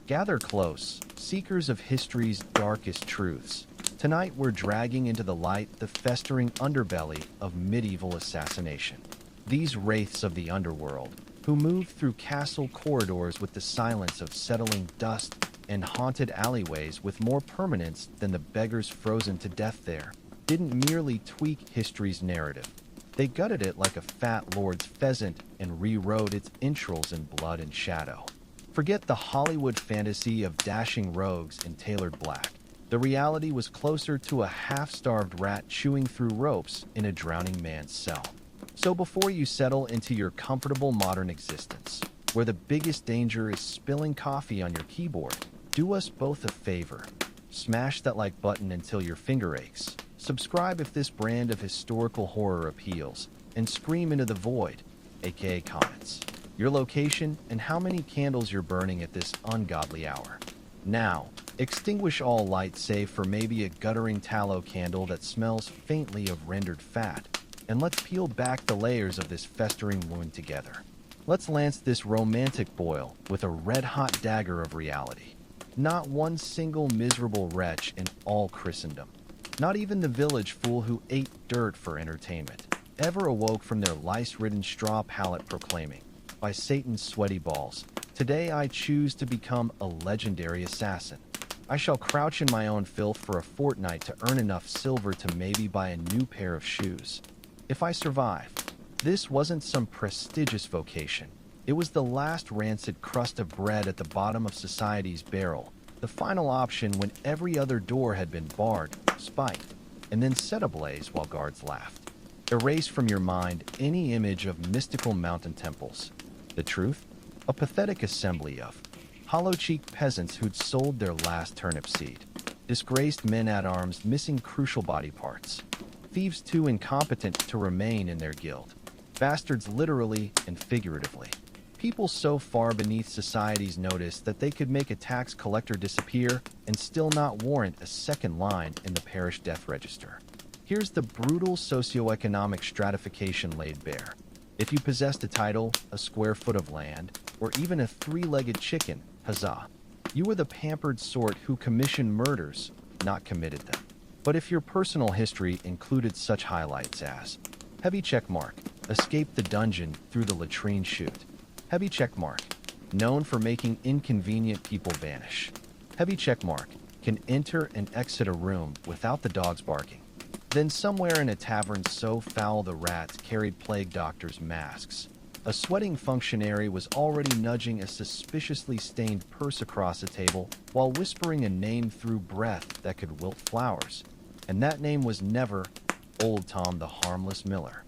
Gather close, seekers of history's darkest truths. Tonight we're dragging into the light the festering underbelly of medieval assassination. These wraiths of the underworld, who moved through castle corridors with the silence of settling dust and haunted alleyways with more permanence than the beggars frozen to death there, didn't merely tweak history's narrative. They gutted it like a fat lord's pheasant and rewrote its entrails in blood and shadow. Forget the Hollywood fantasy of dashing rogues in tailored black. The reality was closer to a half-starved rat chewing through ropes in a drowning man's cell. So before you settle into your comfortable modern existence, where the biggest danger is spilling coffee on your keyboard, do us both a favor. Smash that like button until your finger aches. Subscribe if this brand of historical horror appeals, and scream into the void, aka comments, your location and how many candles you're burning at this ungodly hour. Now, extinguish all light save for maybe a guttering tallow candle that smells faintly of rendered fat, and let's peel back the layers of this festering wound together. Let's lance this romantic boil with a red-hot dagger of reality. Not one single miserable wretch in all Christendom, not even the village fool who ate dirt for entertainment, ever awoke from their lice-ridden straw pallet proclaiming, by Satan's sweaty balls, today I choose to become a legendary assassin. I shall crouch in my own filth for a fortnight to earn enough silver to maybe buy a new pair of shoes. If I survive, this wasn't some prestigious vocation. It was the last rancid crust of bread at the bottom of society's barrel, the final option when every other door had been barred, spiked, and then set ablaze while guards laughed. Erase from your mind any image of mystical mountain temples. The truth? A pathetic assembly of hollow-cheeked peasants who'd sold their last turnip seed, disgraced men-at-arms missing crucial body parts, thieves too incompetent to remain in their guild, bastards literally and figuratively, people so far beneath society's notice that they could make a tax collector disappear and still not warrant a second line in the parish death register. Here's the brutal socioeconomic stratification laid bare. If you possessed a title, a square foot of land, or even a three-legged chicken, huzzah. You were the pampered sort who commissioned murders, not committed them. But if your personal history included such highlights as heavy checkmark, escaped the dungeon through the latrine chute. Heavy checkmark, known for making inconvenient people vanish. Heavy checkmark, can enter and exit a room without the dogs barking. Then somewhere in a tavern so foul the rats carried plague doctors' masks, a sweating functionary was already nudging a suspiciously stained purse across a table while whispering a name through breath that could wilt flowers. And that name was never Old Tom the Harmless Miller.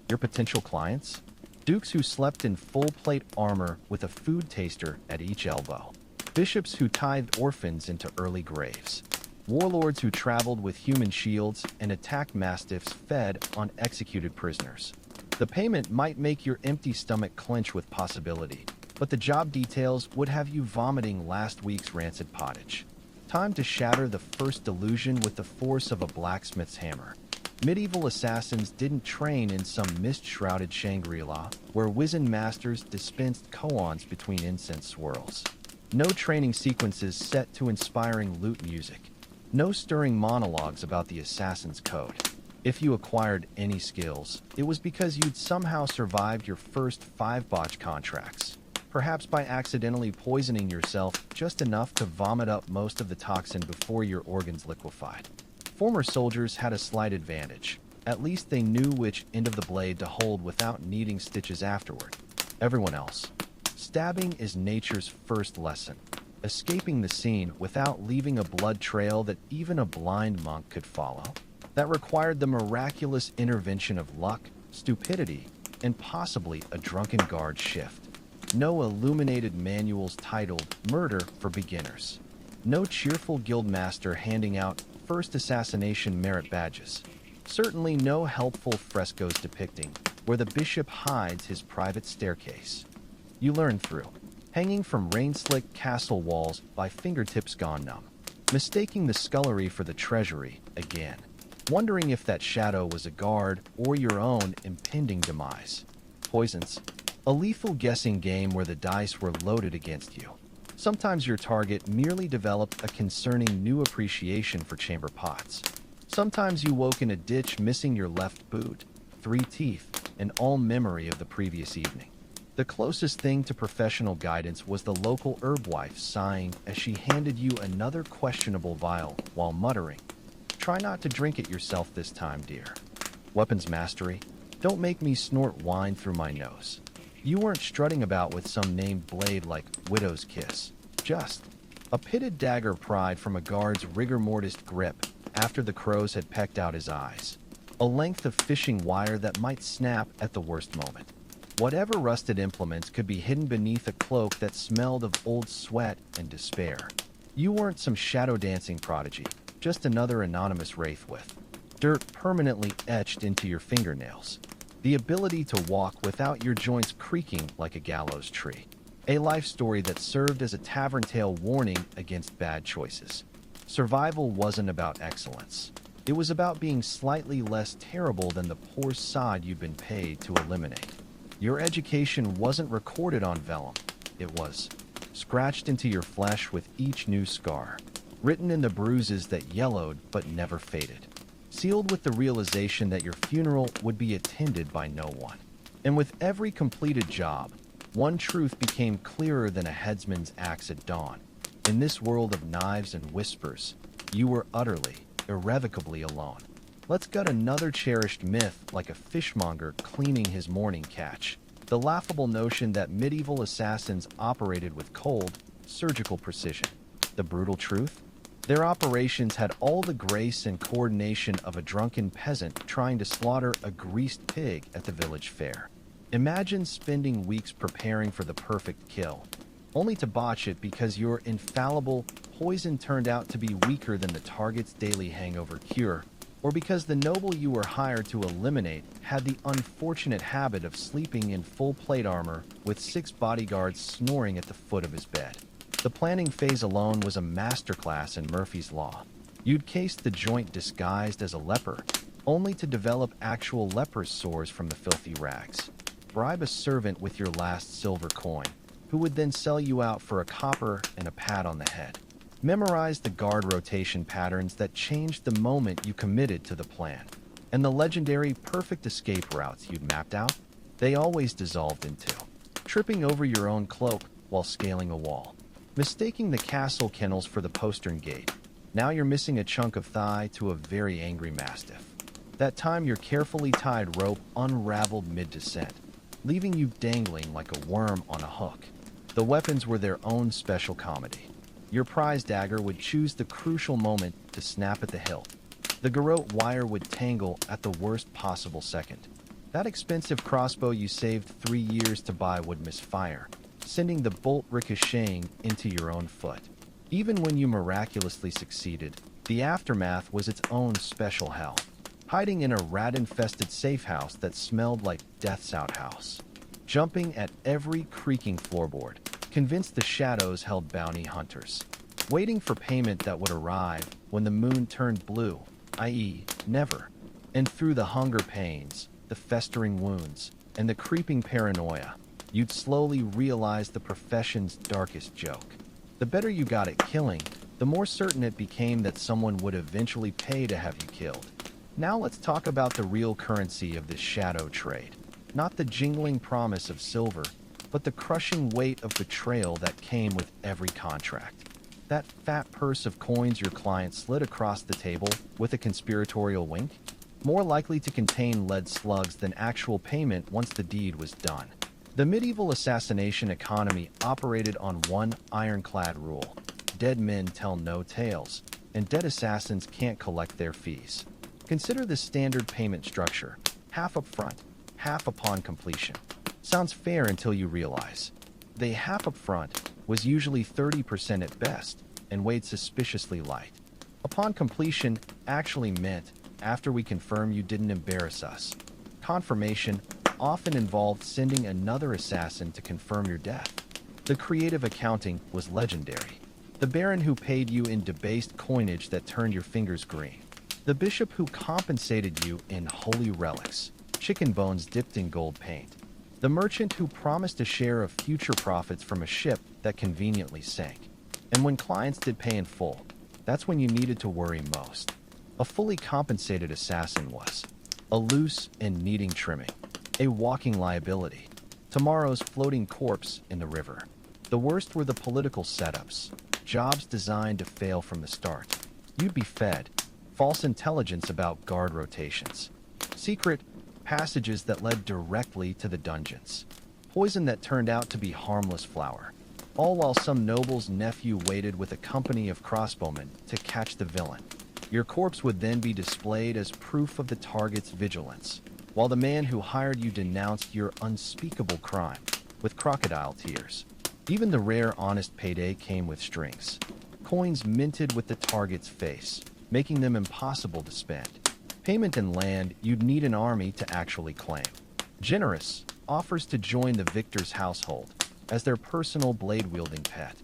Your potential clients? Dukes who slept in full-plate armor with a food taster at each elbow. Bishops who tithed orphans into early graves. Warlords who traveled with human shields and attacked mastiffs fed on executed prisoners. The payment might make your empty stomach clench with possibility, but the job details would have you vomiting last week's rancid pottage. Time to shatter the first delusion with the force of a blacksmith's hammer. Medieval assassins didn't train in some mist-shrouded Shangri-La, where wizened masters dispensed koans between incense swirls. No training sequences set to inspiring lute music. No stirring monologues about the assassin's code. If you acquired any skills, it was because you'd somehow survived your first 5 botched contracts. Perhaps by accidentally poisoning yourself just enough to vomit up most of the toxin before your organs liquefied. Former soldiers had a slight advantage. At least they knew which end of the blade to hold without needing stitches afterward. Everyone else. Stabbing is nature's first lesson. Escaping the scene without leaving a blood trail that even a blind monk could follow. That required the miraculous intervention of luck, stupidity, and possibly a drunken guard shift. No illuminated manuals titled Murder for Beginners. No cheerful guildmaster handing out first assassination merit badges. Certainly no helpful frescoes depicting where the bishop hides his private staircase. You learn through hanging from rain-slicked castle walls by fingertips gone numb, mistaking the scullery for the treasury again, wondering if that shadow was a guard or your own impending demise. Poisons, a lethal guessing game where the dice were loaded against you. Sometimes your target merely developed a concerning new appreciation for chamber pots. Sometimes you woke in a ditch missing your left boot, 3 teeth, and all memory of the previous evening. The closest thing to professional guidance was the local herb wife sighing as she handed you another questionable vial while muttering, "Try not to drink it yourself this time, dear." Weapons mastery? Don't make me snort wine through my nose. You weren't strutting about with some named blade like Widow's Kiss. Just a pitted dagger pried from a guard's rigor mortis grip after the crows had pecked out his eyes. A length of fishing wire that might snap at the worst moment. Whatever rusted implements could be hidden beneath a cloak that smelled of old sweat and despair. You weren't some shadow dancing prodigy, just another anonymous wraith with dirt permanently etched into your fingernails. The ability to walk without your joints creaking like a gallows tree. A life story that served as a tavern tale warning against bad choices. Survival wasn't about excellence. It was about being slightly less terrible than the poor sod you'd been paid to eliminate. Your education wasn't recorded on vellum. It was scratched into your flesh with each new scar, written in the bruises that yellowed but never faded, sealed with the realization that your funeral would be attended by no one. And with every completed job, one truth became clearer than a headsman's axe at dawn. In this world of knives and whispers, you were utterly, irrevocably alone. Let's gut another cherished myth like a fishmonger cleaning his morning catch. The laughable notion that medieval assassins operated with cold, surgical precision. The brutal truth? Their operations had all the grace and coordination of a drunken peasant trying to slaughter a greased pig at the village fair. Imagine spending weeks preparing for the perfect kill, only to botch it because your infallible poison turned out to be weaker than the target's daily hangover cure, or because the noble you were hired to eliminate had the unfortunate habit of sleeping in full plate armor with 6 bodyguards snoring at the foot of his bed. The planning phase alone was a masterclass in Murphy's Law. You'd case the joint disguised as a leper, only to develop actual leper's sores from the filthy rags. Bribe a servant with your last silver coin, who would then sell you out for a copper and a pat on the head. Memorize the guard rotation patterns that changed the moment you committed to the plan. And the legendary perfect escape routes you'd mapped out, they always dissolved into tripping over your own cloak while scaling a wall. Mistaking the castle kennels for the postern gate. Now you're missing a chunk of thigh to a very angry mastiff. That time your carefully tied rope unraveled mid-descent, leaving you dangling like a worm on a hook. The weapons were their own special comedy. Your prize dagger would choose the crucial moment to snap at the hilt. The garrote wire would tangle at the worst possible second. That expensive crossbow you saved 3 years to buy would misfire, sending the bolt ricocheting into your own foot. Even when you miraculously succeeded, the aftermath was its own special hell. Hiding in a rat-infested safe house that smelled like death's outhouse. Jumping at every creaking floorboard, convinced the shadows held bounty hunters. Waiting for payment that would arrive when the moon turned blue, i.e., never. And through the hunger pains, the festering wounds, and the creeping paranoia, you'd slowly realize the profession's darkest joke. The better you got at killing, the more certain it became that someone would eventually pay to have you killed. Now let's talk about the real currency of this shadow trade. Not the jingling promise of silver, but the crushing weight of betrayal that came with every contract. That fat purse of coins your client slid across the table with a conspiratorial wink, more likely to contain lead slugs than actual payment once the deed was done. The medieval assassination economy operated on one ironclad rule: dead men tell no tales, and dead assassins can't collect their fees. Consider the standard payment structure: half up front, half upon completion. Sounds fair until you realize the half up front was usually 30% at best and weighed suspiciously light. Upon completion actually meant after we confirm you didn't embarrass us. Confirmation often involved sending another assassin to confirm your death. The creative accounting was legendary. The baron who paid you in debased coinage that turned your fingers green. The bishop who compensated you in holy relics, chicken bones dipped in gold paint. The merchant who promised a share of future profits from a ship that conveniently sank. And when clients did pay in full, that's when you needed to worry most. A fully compensated assassin was a loose and needing trimming, a walking liability, tomorrow's floating corpse in the river. The worst were the political setups, jobs designed to fail from the start. You'd be fed false intelligence about guard rotations, secret passages that led directly to the dungeons, poison that turned out to be harmless flour, all while some noble's nephew waited with a company of crossbowmen to catch the villain. Your corpse would then be displayed as proof of the target's vigilance, while the man who hired you denounced your unspeakable crime with crocodile tears. Even the rare honest payday came with strings, coins minted with the target's face, making them impossible to spend. Payment in land you'd need an army to actually claim. Generous offers to join the victor's household as their personal blade-wielding pet.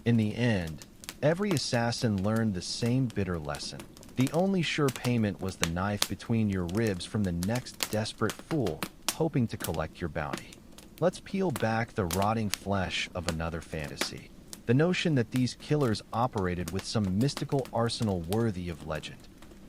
In the end, every assassin learned the same bitter lesson. The only sure payment was the knife between your ribs from the next desperate fool hoping to collect your bounty. Let's peel back the rotting flesh of another fantasy. The notion that these killers operated with some mystical arsenal worthy of legend.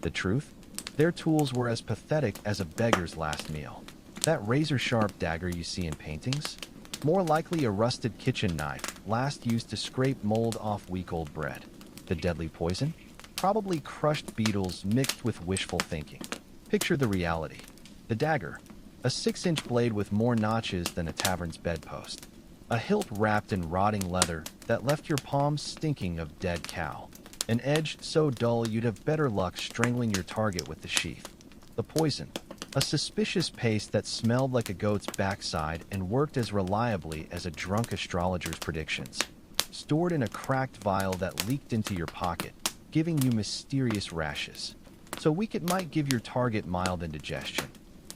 The truth? Their tools were as pathetic as a beggar's last meal. That razor-sharp dagger you see in paintings? More likely a rusted kitchen knife, last used to scrape mold off week-old bread. The deadly poison? Probably crushed beetles mixed with wishful thinking. Picture the reality. The dagger, a 6-inch blade with more notches than a tavern's bedpost. A hilt wrapped in rotting leather that left your palms stinking of dead cow. An edge so dull you'd have better luck strangling your target with the sheath. The poison, a suspicious paste that smelled like a goat's backside and worked as reliably as a drunk astrologer's predictions. Stored in a cracked vial that leaked into your pocket, giving you mysterious rashes. So weak it might give your target mild indigestion,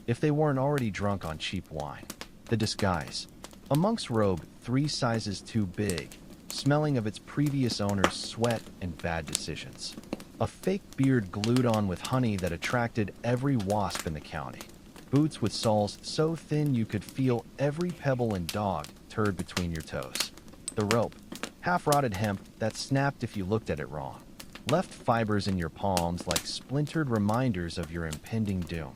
if they weren't already drunk on cheap wine. The disguise, a monk's robe 3 sizes too big, smelling of its previous owner's sweat and bad decisions. A fake beard glued on with honey that attracted every wasp in the county. Boots with soles so thin you could feel every pebble and dog turd between your toes. The rope, half-rotted hemp that snapped if you looked at it wrong. Left fibers in your palms like splintered reminders of your impending doom.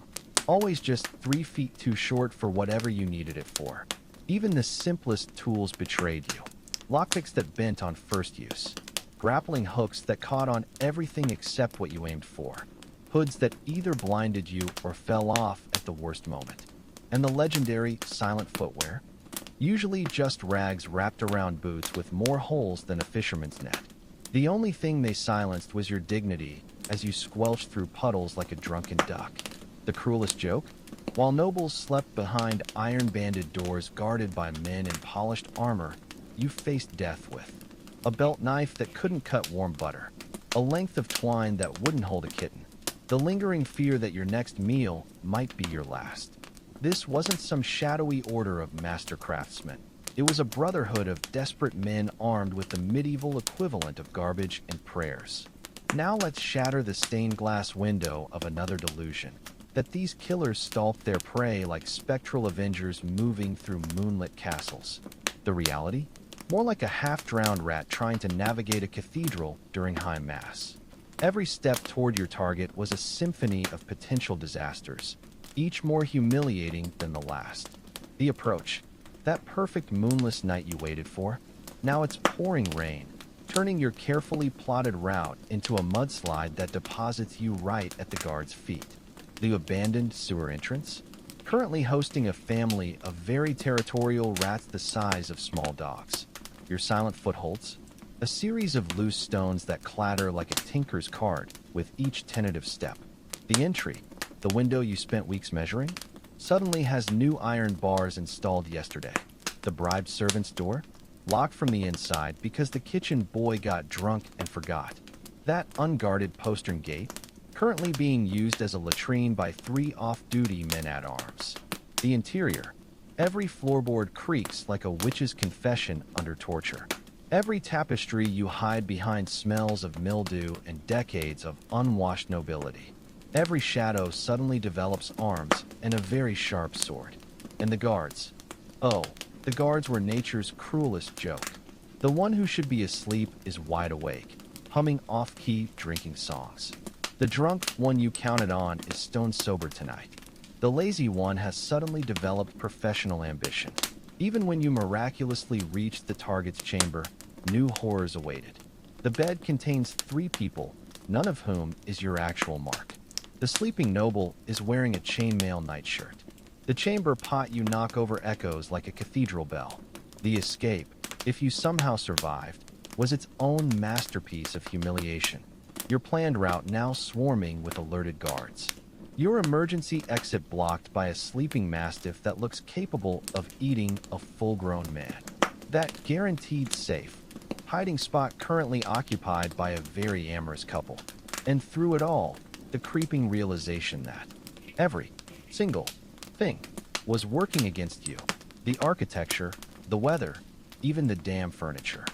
Always just 3 feet too short for whatever you needed it for. Even the simplest tools betrayed you. Lockpicks that bent on first use. Grappling hooks that caught on everything except what you aimed for. Hoods that either blinded you or fell off at the worst moment. And the legendary silent footwear? Usually just rags wrapped around boots with more holes than a fisherman's net. The only thing they silenced was your dignity as you squelched through puddles like a drunken duck. The cruelest joke? While nobles slept behind iron-banded doors guarded by men in polished armor, you faced death with a belt knife that couldn't cut warm butter, a length of twine that wouldn't hold a kitten, the lingering fear that your next meal might be your last. This wasn't some shadowy order of master craftsmen. It was a brotherhood of desperate men armed with the medieval equivalent of garbage and prayers. Now let's shatter the stained glass window of another delusion, that these killers stalked their prey like spectral avengers moving through moonlit castles. The reality? More like a half-drowned rat trying to navigate a cathedral during high mass. Every step toward your target was a symphony of potential disasters, each more humiliating than the last. The approach, that perfect moonless night you waited for, now it's pouring rain, turning your carefully plotted route into a mudslide that deposits you right at the guard's feet. The abandoned sewer entrance, currently hosting a family of very territorial rats the size of small dogs. Your silent footholds, a series of loose stones that clatter like a tinker's card with each tentative step. The entry, the window you spent weeks measuring, suddenly has new iron bars installed yesterday. The bribed servant's door, locked from the inside because the kitchen boy got drunk and forgot. That unguarded postern gate, currently being used as a latrine by 3 off-duty men-at-arms. The interior, every floorboard creaks like a witch's confession under torture. Every tapestry you hide behind smells of mildew and decades of unwashed nobility. Every shadow suddenly develops arms and a very sharp sword. And the guards. Oh, the guards were nature's cruelest joke. The one who should be asleep is wide awake, humming off-key drinking songs. The drunk one you counted on is stone sober tonight. The lazy one has suddenly developed professional ambition. Even when you miraculously reach the target's chamber, new horrors awaited. The bed contains 3 people, none of whom is your actual mark. The sleeping noble is wearing a chainmail nightshirt. The chamber pot you knock over echoes like a cathedral bell. The escape, if you somehow survived, was its own masterpiece of humiliation. Your planned route now swarming with alerted guards. Your emergency exit blocked by a sleeping mastiff that looks capable of eating a full-grown man. That guaranteed safe hiding spot currently occupied by a very amorous couple. And through it all, the creeping realization that every single thing was working against you. The architecture, the weather, even the damn furniture.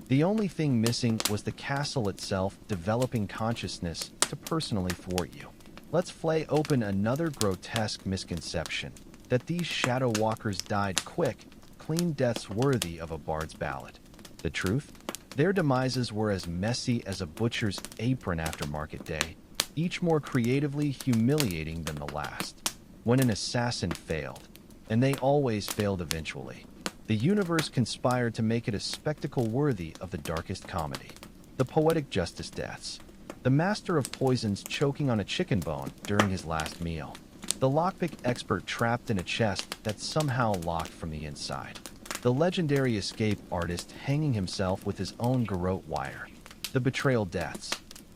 The only thing missing was the castle itself developing consciousness to personally thwart you. Let's flay open another grotesque misconception, that these shadow walkers died quick, clean deaths worthy of a bard's ballad. The truth? Their demises were as messy as a butcher's apron after market day, each more creatively humiliating than the last. When an assassin failed, and they always failed eventually, the universe conspired to make it a spectacle worthy of the darkest comedy. The poetic justice deaths. The master of poisons choking on a chicken bone during his last meal. The lockpick expert trapped in a chest that's somehow locked from the inside. The legendary escape artist hanging himself with his own garrote wire. The betrayal deaths.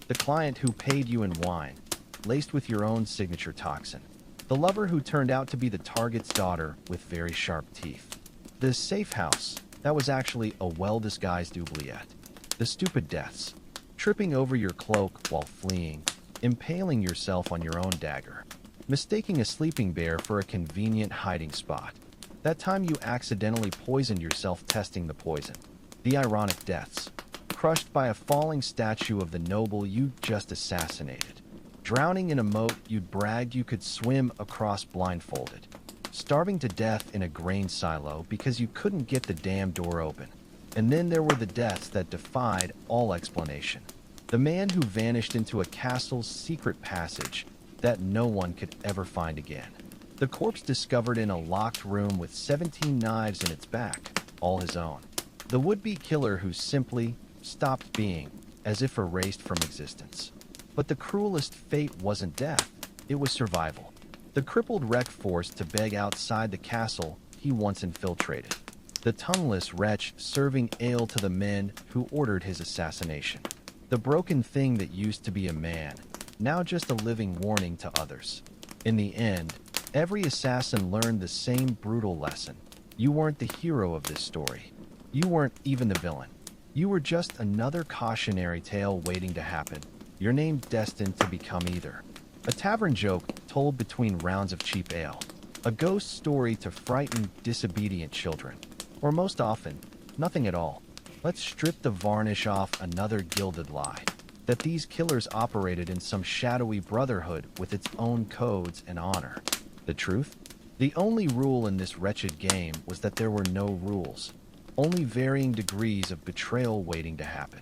The client who paid you in wine, laced with your own signature toxin. The lover who turned out to be the target's daughter with very sharp teeth. The safe house that was actually a well-disguised oubliette. The stupid deaths. Tripping over your cloak while fleeing, impaling yourself on your own dagger, mistaking a sleeping bear for a convenient hiding spot. That time you accidentally poisoned yourself testing the poison. The ironic deaths. Crushed by a falling statue of the noble you just assassinated. Drowning in a moat you'd bragged you could swim across blindfolded. Starving to death in a grain silo because you couldn't get the damn door open. And then there were the deaths that defied all explanation. The man who vanished into a castle's secret passage that no one could ever find again. The corpse discovered in a locked room with 17 knives in its back, all his own. The would-be killer who simply stopped being, as if erased from existence. But the cruelest fate wasn't death, it was survival. The crippled wreck forced to beg outside the castle he once infiltrated. The tongueless wretch serving ale to the men who ordered his assassination. The broken thing that used to be a man, now just a living warning to others. In the end, every assassin learned the same brutal lesson. You weren't the hero of this story. You weren't even the villain. You were just another cautionary tale waiting to happen, your name destined to become either a tavern joke told between rounds of cheap ale, a ghost story to frighten disobedient children, or most often, nothing at all. Let's strip the varnish off another gilded lie, that these killers operated in some shadowy brotherhood with its own codes and honor. The truth? The only rule in this wretched game was that there were no rules, only varying degrees of betrayal waiting to happen.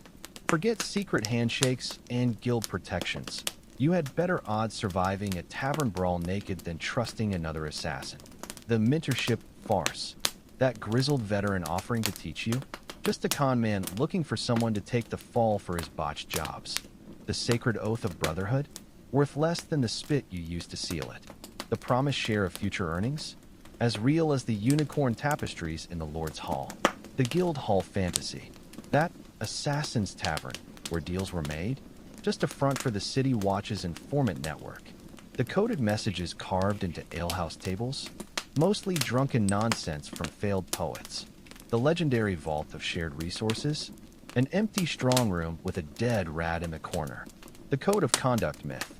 Forget secret handshakes and guild protections. You had better odds surviving a tavern brawl naked than trusting another assassin. The mentorship farce. That grizzled veteran offering to teach you? Just a con man looking for someone to take the fall for his botched jobs. The sacred oath of brotherhood? Worth less than the spit you used to seal it. The promised share of future earnings? As real as the unicorn tapestries in the Lord's Hall. The guild hall fantasy. That assassin's tavern where deals were made? Just a front for the City Watch's informant network. The coded messages carved into alehouse tables? Mostly drunken nonsense from failed poets. The legendary vault of shared resources? An empty strong room with a dead rat in the corner. The code of conduct myth.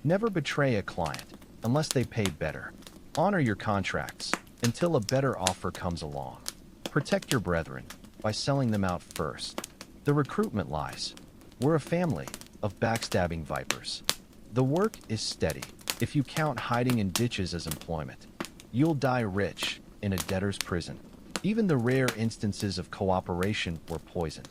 Never betray a client unless they pay better. Honor your contracts until a better offer comes along. Protect your brethren by selling them out first. The recruitment lies. We're a family of backstabbing vipers. The work is steady if you count hiding in ditches as employment. You'll die rich in a debtor's prison. Even the rare instances of cooperation were poisoned.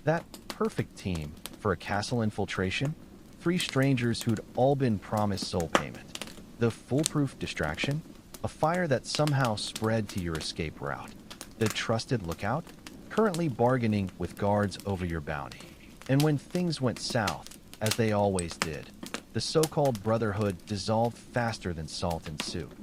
That perfect team for a castle infiltration? Three strangers who'd all been promised soul payment. The foolproof distraction? A fire that somehow spread to your escape route. The trusted lookout? Currently bargaining with guards over your bounty. And when things went south, as they always did, the so-called brotherhood dissolved faster than salt in soup.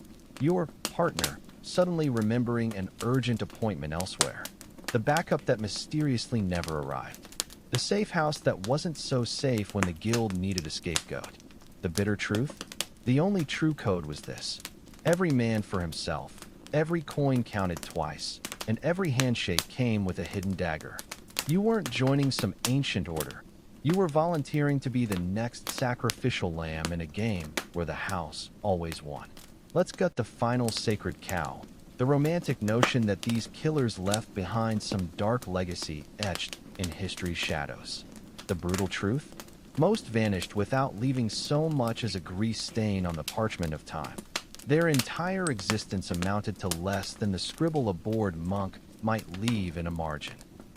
Your partner suddenly remembering an urgent appointment elsewhere. The backup that mysteriously never arrived. The safe house that wasn't so safe when the guild needed a scapegoat. The bitter truth? The only true code was this. Every man for himself. Every coin counted twice. And every handshake came with a hidden dagger. You weren't joining some ancient order. You were volunteering to be the next sacrificial lamb in a game where the house always won. Let's gut the final sacred cow. The romantic notion that these killers left behind some dark legacy etched in history's shadows. The brutal truth? Most vanished without leaving so much as a grease stain on the parchment of time. Their entire existence amounted to less than the scribble a bored monk might leave in a margin.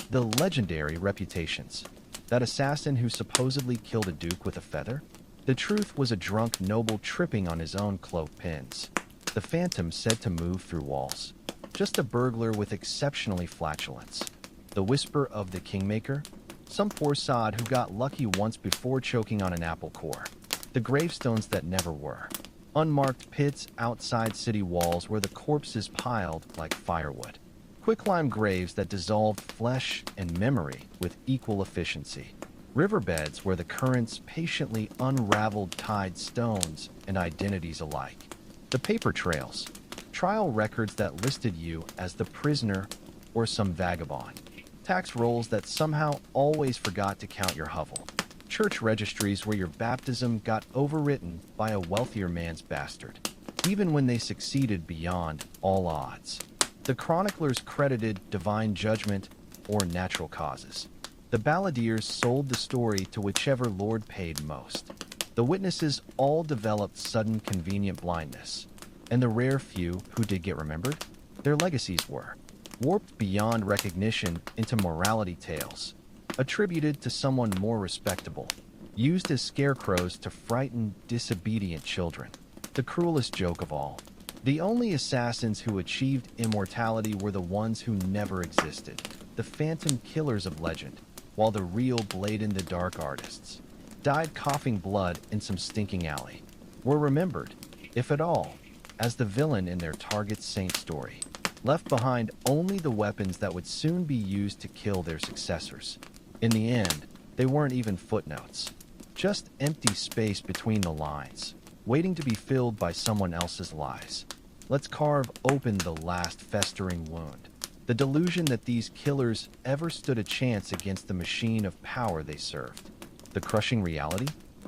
The legendary reputations. That assassin who supposedly killed a duke with a feather? The truth was a drunk noble tripping on his own cloak pins. The phantom said to move through walls. Just a burglar with exceptionally flatulence. The whisper of the kingmaker? Some poor sod who got lucky once before choking on an apple core. The gravestones that never were. Unmarked pits outside city walls where the corpses piled like firewood. Quicklime graves that dissolved flesh and memory with equal efficiency. Riverbeds where the currents patiently unraveled tied stones and identities alike. The paper trails. Trial records that listed you as the prisoner or some vagabond. Tax rolls that somehow always forgot to count your hovel. Church registries where your baptism got overwritten by a wealthier man's bastard, even when they succeeded beyond all odds. The chroniclers credited divine judgment or natural causes. The balladeers sold the story to whichever lord paid most. The witnesses all developed sudden convenient blindness, and the rare few who did get remembered, their legacies were warped beyond recognition into morality tales, attributed to someone more respectable, used as scarecrows to frighten disobedient children. The cruelest joke of all. The only assassins who achieved immortality were the ones who never existed, the phantom killers of legend, while the real blade-in-the-dark artists died coughing blood in some stinking alley, were remembered, if at all, as the villain in their target saint story, left behind only the weapons that would soon be used to kill their successors. In the end, they weren't even footnotes, just empty space between the lines, waiting to be filled by someone else's lies. Let's carve open the last festering wound. The delusion that these killers ever stood a chance against the machine of power they served. The crushing reality?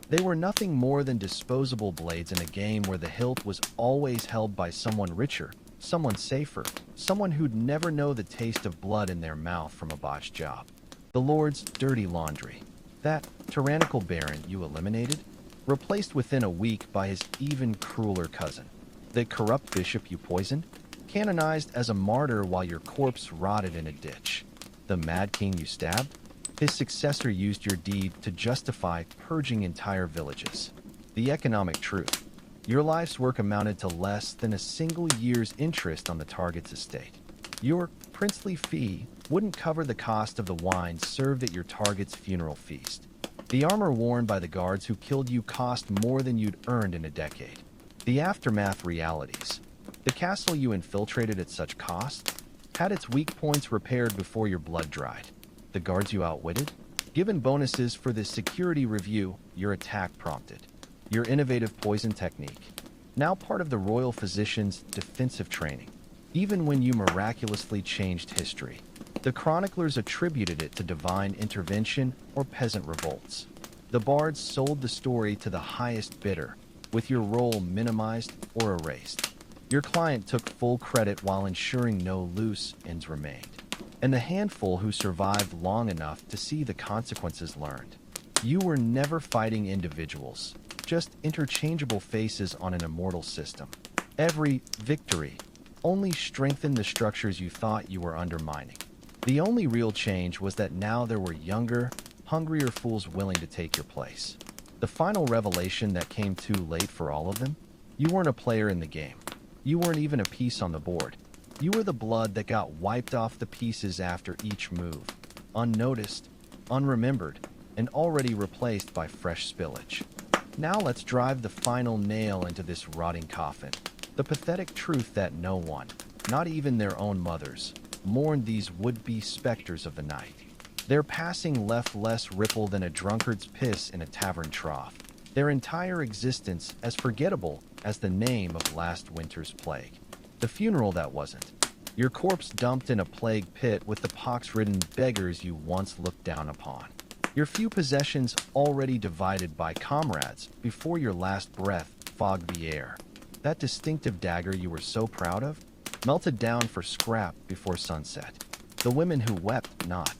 They were nothing more than disposable blades in a game where the hilt was always held by someone richer, someone safer, someone who'd never know the taste of blood in their mouth from a botched job. The Lord's dirty laundry. That tyrannical baron you eliminated, replaced within a week by his even crueler cousin. The corrupt bishop you poisoned, canonized as a martyr while your corpse rotted in a ditch. The mad king you stabbed, his successor used your deed to justify purging entire villages. The economic truth. Your life's work amounted to less than a single year's interest on the target's estate. Your princely fee wouldn't cover the cost of the wine served at your target's funeral feast. The armor worn by the guards who killed you cost more than you'd earned in a decade. The aftermath realities. The castle you infiltrated at such cost had its weak points repaired before your blood dried. The guards you outwitted, given bonuses for the security review your attack prompted. Your innovative poison technique, now part of the royal physician's defensive training. Even when you miraculously changed history, the chroniclers attributed it to divine intervention or peasant revolts. The bards sold the story to the highest bidder, with your role minimized or erased. Your client took full credit while ensuring no loose ends remained. And the handful who survived long enough to see the consequences learned. You were never fighting individuals, just interchangeable faces on an immortal system. Every victory only strengthened the structures you thought you were undermining. The only real change was that now there were younger, hungrier fools willing to take your place. The final revelation that came too late for all of them? You weren't a player in the game. You weren't even a piece on the board. You were the blood that got wiped off the pieces after each move, unnoticed, unremembered, and already replaced by fresh spillage. Now let's drive the final nail into this rotting coffin. The pathetic truth that no one, not even their own mothers, mourned these would-be specters of the night. Their passing left less ripple than a drunkard's piss in a tavern trough. Their entire existence as forgettable as the name of last winter's plague. The funeral that wasn't. Your corpse dumped in a plague pit with the pox-ridden beggars you once looked down upon. Your few possessions already divided by comrades before your last breath fogged the air. That distinctive dagger you were so proud of melted down for scrap before sunset. The women who wept not.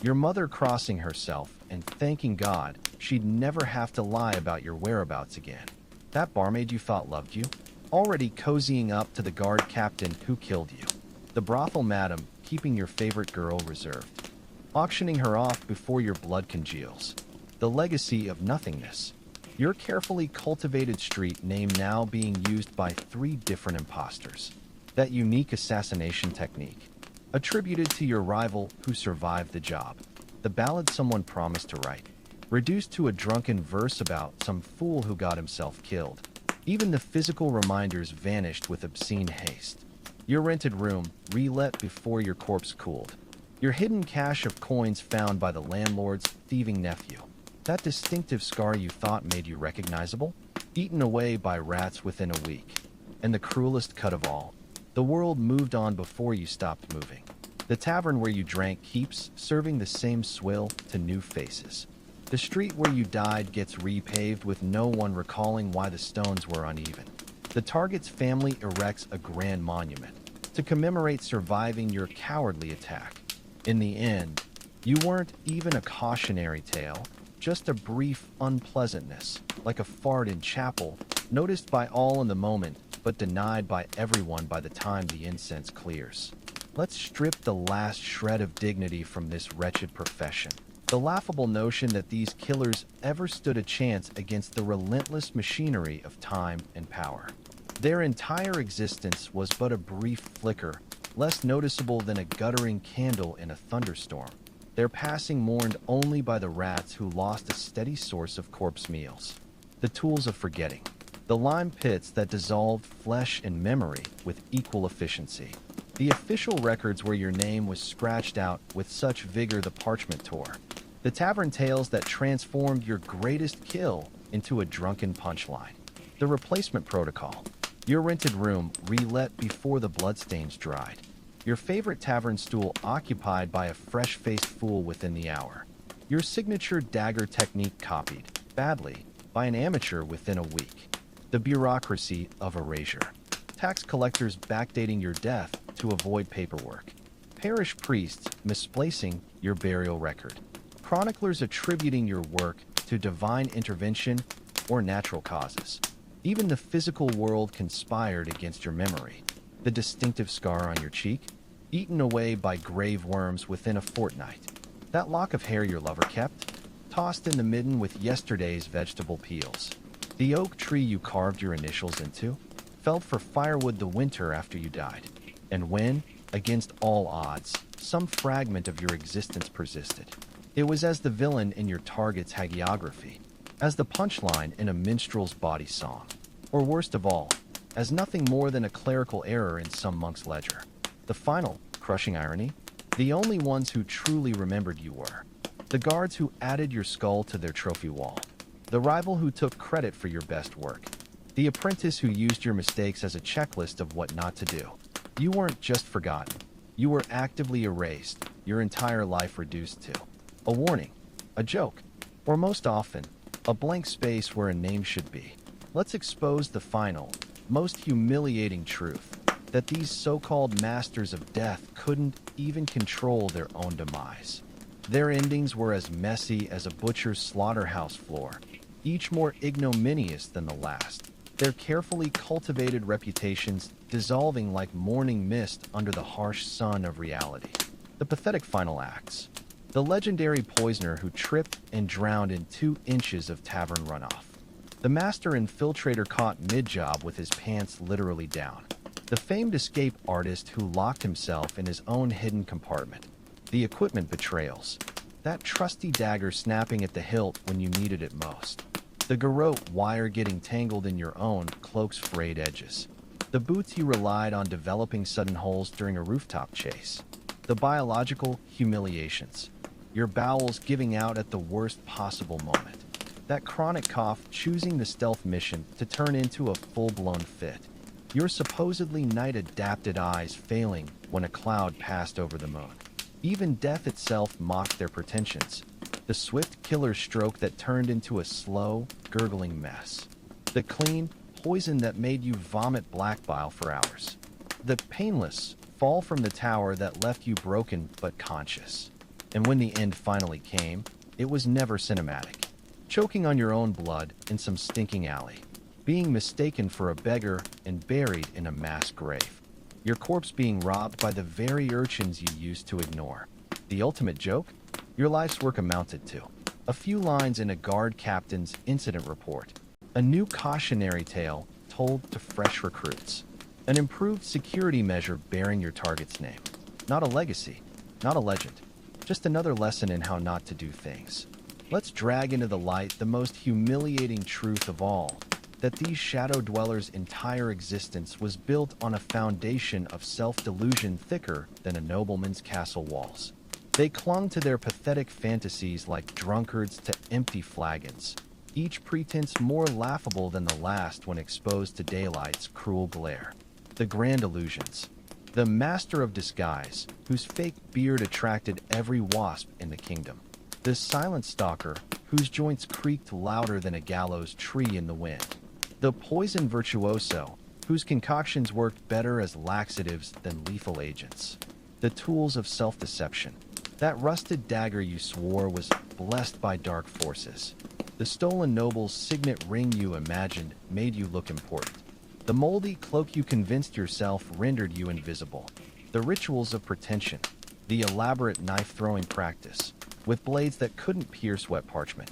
Your mother crossing herself and thanking God she'd never have to lie about your whereabouts again. That barmaid you thought loved you, already cozying up to the guard captain who killed you. The brothel madam keeping your favorite girl reserved, auctioning her off before your blood congeals. The legacy of nothingness. Your carefully cultivated street name now being used by 3 different imposters. That unique assassination technique, attributed to your rival who survived the job. The ballad someone promised to write, reduced to a drunken verse about some fool who got himself killed. Even the physical reminders vanished with obscene haste. Your rented room, relet before your corpse cooled. Your hidden cache of coins found by the landlord's thieving nephew. That distinctive scar you thought made you recognizable, eaten away by rats within a week. And the cruelest cut of all, the world moved on before you stopped moving. The tavern where you drank keeps serving the same swill to new faces. The street where you died gets repaved with no one recalling why the stones were uneven. The target's family erects a grand monument to commemorate surviving your cowardly attack. In the end, you weren't even a cautionary tale, just a brief unpleasantness, like a fart in chapel, noticed by all in the moment, but denied by everyone by the time the incense clears. Let's strip the last shred of dignity from this wretched profession. The laughable notion that these killers ever stood a chance against the relentless machinery of time and power. Their entire existence was but a brief flicker, less noticeable than a guttering candle in a thunderstorm. Their passing mourned only by the rats who lost a steady source of corpse meals. The tools of forgetting. The lime pits that dissolved flesh and memory with equal efficiency. The official records where your name was scratched out with such vigor the parchment tore. The tavern tales that transformed your greatest kill into a drunken punchline. The replacement protocol. Your rented room relet before the bloodstains dried. Your favorite tavern stool occupied by a fresh-faced fool within the hour. Your signature dagger technique copied, badly, by an amateur within a week. The bureaucracy of erasure. Tax collectors backdating your death to avoid paperwork. Parish priests misplacing your burial record. Chroniclers attributing your work to divine intervention or natural causes. Even the physical world conspired against your memory. The distinctive scar on your cheek, eaten away by grave worms within a fortnight. That lock of hair your lover kept, tossed in the midden with yesterday's vegetable peels. The oak tree you carved your initials into, felled for firewood the winter after you died. And when, against all odds, some fragment of your existence persisted, it was as the villain in your target's hagiography, as the punchline in a minstrel's bawdy song, or worst of all, as nothing more than a clerical error in some monk's ledger. The final, crushing irony, the only ones who truly remembered you were the guards who added your skull to their trophy wall, the rival who took credit for your best work, the apprentice who used your mistakes as a checklist of what not to do. You weren't just forgotten. You were actively erased, your entire life reduced to a warning, a joke, or most often, a blank space where a name should be. Let's expose the final, most humiliating truth, that these so-called masters of death couldn't even control their own demise. Their endings were as messy as a butcher's slaughterhouse floor, each more ignominious than the last. their carefully cultivated reputations dissolving like morning mist under the harsh sun of reality. The pathetic final acts. The legendary poisoner who tripped and drowned in 2 inches of tavern runoff. The master infiltrator caught mid-job with his pants literally down. The famed escape artist who locked himself in his own hidden compartment. The equipment betrayals. That trusty dagger snapping at the hilt when you needed it most. The garrote wire getting tangled in your own cloak's frayed edges. The boots you relied on developing sudden holes during a rooftop chase. The biological humiliations. Your bowels giving out at the worst possible moment. That chronic cough choosing the stealth mission to turn into a full-blown fit. Your supposedly night-adapted eyes failing when a cloud passed over the moon. Even death itself mocked their pretensions. The swift killer stroke that turned into a slow, gurgling mess. The clean poison that made you vomit black bile for hours. The painless fall from the tower that left you broken but conscious. And when the end finally came, it was never cinematic. Choking on your own blood in some stinking alley. Being mistaken for a beggar and buried in a mass grave. Your corpse being robbed by the very urchins you used to ignore. The ultimate joke? Your life's work amounted to a few lines in a guard captain's incident report. A new cautionary tale told to fresh recruits. An improved security measure bearing your target's name. Not a legacy, not a legend. Just another lesson in how not to do things. Let's drag into the light the most humiliating truth of all. That these shadow dwellers' entire existence was built on a foundation of self-delusion thicker than a nobleman's castle walls. They clung to their pathetic fantasies like drunkards to empty flagons, each pretense more laughable than the last when exposed to daylight's cruel glare. The grand illusions. The master of disguise, whose fake beard attracted every wasp in the kingdom. The silent stalker, whose joints creaked louder than a gallows tree in the wind. The poison virtuoso, whose concoctions worked better as laxatives than lethal agents. The tools of self-deception. That rusted dagger you swore was blessed by dark forces. The stolen noble's signet ring you imagined made you look important. The moldy cloak you convinced yourself rendered you invisible. The rituals of pretension. The elaborate knife-throwing practice, with blades that couldn't pierce wet parchment.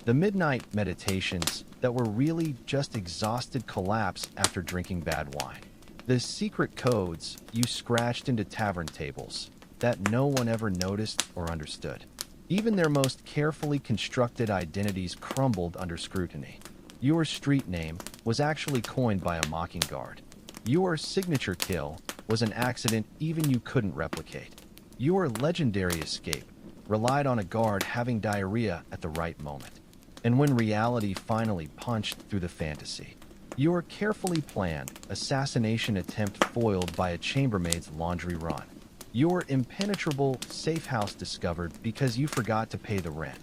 The midnight meditations that were really just exhausted collapse after drinking bad wine. The secret codes you scratched into tavern tables that no one ever noticed or understood. Even their most carefully constructed identities crumbled under scrutiny. Your street name was actually coined by a mocking guard. Your signature kill was an accident even you couldn't replicate. Your legendary escape relied on a guard having diarrhea at the right moment. And when reality finally punched through the fantasy, your carefully planned assassination attempt foiled by a chambermaid's laundry run. Your impenetrable safe house discovered because you forgot to pay the rent.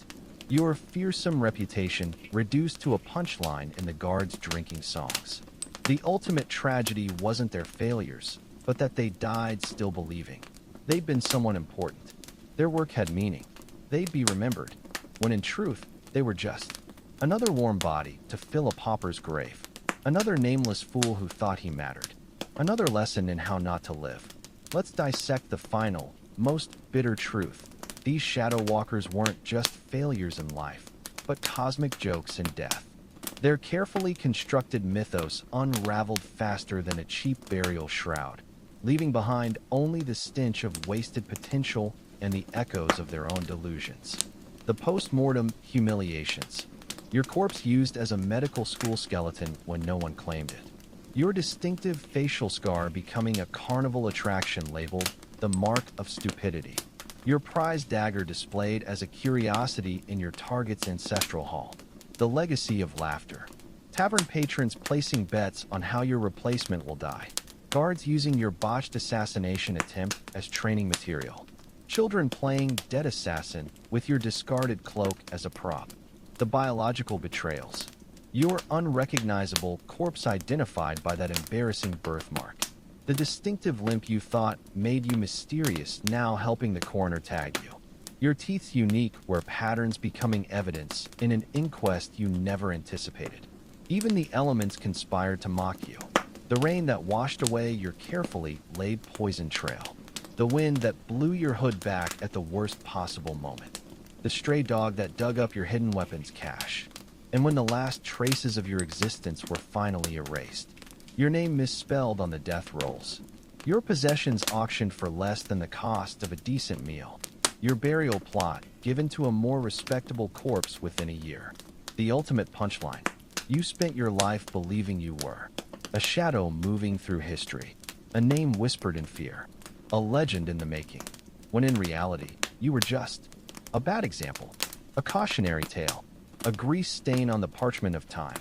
Your fearsome reputation reduced to a punchline in the guards' drinking songs. The ultimate tragedy wasn't their failures, but that they died still believing. They'd been someone important. Their work had meaning. They'd be remembered, when in truth, they were just another warm body to fill a pauper's grave. Another nameless fool who thought he mattered. Another lesson in how not to live. Let's dissect the final, most bitter truth. These shadow walkers weren't just failures in life, but cosmic jokes in death. Their carefully constructed mythos unraveled faster than a cheap burial shroud, leaving behind only the stench of wasted potential and the echoes of their own delusions. The post-mortem humiliations. Your corpse used as a medical school skeleton when no one claimed it. Your distinctive facial scar becoming a carnival attraction labeled the mark of stupidity. Your prized dagger displayed as a curiosity in your target's ancestral hall. The legacy of laughter. Tavern patrons placing bets on how your replacement will die. Guards using your botched assassination attempt as training material. Children playing dead assassin with your discarded cloak as a prop. The biological betrayals. Your unrecognizable corpse identified by that embarrassing birthmark. The distinctive limp you thought made you mysterious now helping the coroner tag you. Your teeth's unique where patterns becoming evidence in an inquest you never anticipated. Even the elements conspired to mock you. The rain that washed away your carefully laid poison trail. The wind that blew your hood back at the worst possible moment. The stray dog that dug up your hidden weapons cache. And when the last traces of your existence were finally erased, your name misspelled on the death rolls, your possessions auctioned for less than the cost of a decent meal, your burial plot given to a more respectable corpse within a year. The ultimate punchline: you spent your life believing you were a shadow moving through history, a name whispered in fear, a legend in the making, when in reality, you were just a bad example, a cautionary tale, a grease stain on the parchment of time.